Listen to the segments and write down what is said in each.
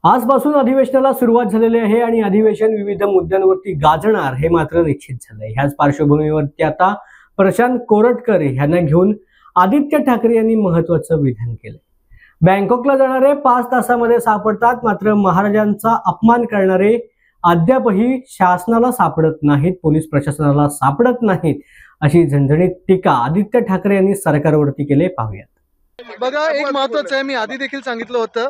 आजपासून अधिवेशनाला सुरुवात झालेली आहे आणि अधिवेशन विविध मुद्द्यांवरती गाजणार हे मात्र निश्चित झालंय। ह्याच पार्श्वभूमीवरती आता प्रशांत कोरटकर यांना घेऊन आदित्य ठाकरे यांनी महत्त्वाचं विधान केलंय। बँकॉकला जाणारे 5 तासामध्ये सापडतात, मात्र महाराजांचा अपमान करणारे अद्यापही शासनाला सापडत नाहीत, पोलीस प्रशासनाला सापडत नाहीत, अशी झणझणीत टीका आदित्य ठाकरे यांनी सरकारवरती केली। पाहूयात। बघा, एक महत्त्वाचं आहे, मी आधी देखील सांगितलं होतं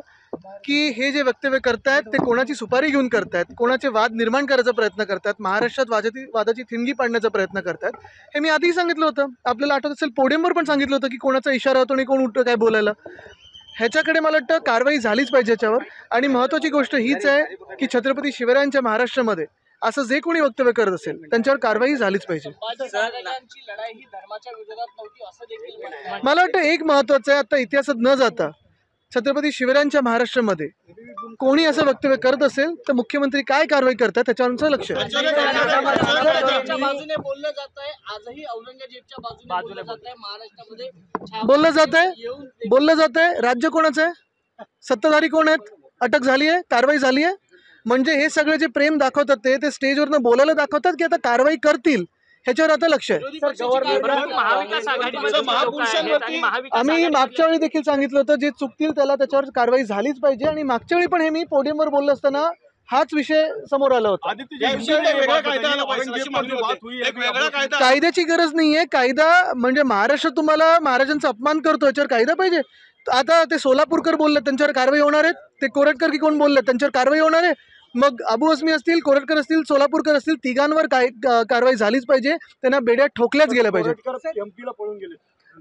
की हे जे वक्तव्य करतायत ते कोणाची सुपारी घेऊन करतायत, कोणाचे वाद निर्माण करायचा प्रयत्न करतात, महाराष्ट्रात वादाची थिणगी पाडण्याचा प्रयत्न करतात, हे मी आधीही सांगितलं होतं। आपल्याला आठवत असेल पोडियमवर पण सांगितलं होतं की कोणाचा इशारा होतो आणि कोण उठतं काय बोलायला। ह्याच्याकडे मला वाटतं कारवाई झालीच पाहिजे याच्यावर। आणि महत्त्वाची गोष्ट हीच आहे की छत्रपती शिवरायांच्या महाराष्ट्रामध्ये असं जे कोणी वक्तव्य करत असेल त्यांच्यावर कारवाई झालीच पाहिजे। मला वाटतं एक महत्त्वाचं आहे, आता इतिहासात न जाता छत्रपती शिवरायांच्या महाराष्ट्रामध्ये कोणी असं वक्तव्य करत असेल तर मुख्यमंत्री काय कारवाई करतात त्याच्यावर आमचं लक्ष आहे। बोललं जात आहे राज्य कोणाचं आहे, सत्ताधारी कोण आहेत, अटक झाली आहे, कारवाई झाली आहे, म्हणजे हे सगळे जे प्रेम दाखवतात ते स्टेजवरनं बोलायला दाखवतात की आता कारवाई करतील, ह्याच्यावर आता लक्ष आहे। आम्ही मागच्या वेळी देखील सांगितलं होतं जे चुकतील त्याच्यावर कारवाई झालीच पाहिजे, आणि मागच्या वेळी पण हे मी पोडियमवर बोललो असताना हाच विषय समोर आला होता। कायद्याची गरज नाहीये, कायदा म्हणजे महाराष्ट्र तुम्हाला महाराजांचा अपमान करतो याच्यावर कायदा पाहिजे। आता ते सोलापूरकर बोलले त्यांच्यावर कारवाई होणार आहे, ते कोरटकर की कोण बोलले त्यांच्यावर कारवाई होणार आहे, मग अबू अस्मी असतील, कोरटकर असतील, सोलापूरकर असतील, तिघांवर कारवाई झालीच पाहिजे, त्यांना बेड्या ठोकल्याच गेल्या पाहिजे।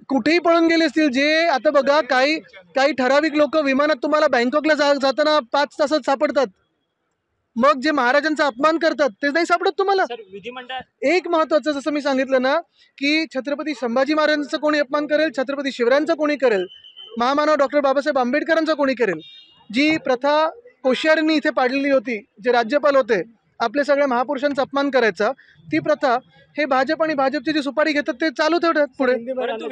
कुठेही पळून गेले असतील जे, आता बघा काही ठराविक लोक विमानात तुम्हाला बँकॉकला जाताना 5 तासात सापडतात, मग जे महाराजांचा अपमान करतात ते नाही सापडत तुम्हाला। एक महत्वाचं जसं मी सांगितलं ना की छत्रपती संभाजी महाराजांचा कोणी अपमान करेल, छत्रपती शिवरायांचा कोणी करेल, महामानव डॉक्टर बाबासाहेब आंबेडकरांचा कोणी करेल, जी प्रथा कोश्यारींनी इथे पाडलेली होती, जे राज्यपाल होते आपल्या सगळ्या महापुरुषांचा अपमान करायचा, ती प्रथा हे भाजप आणि भाजपची जी सुपारी घेतात ते चालू ठेवतात पुढे।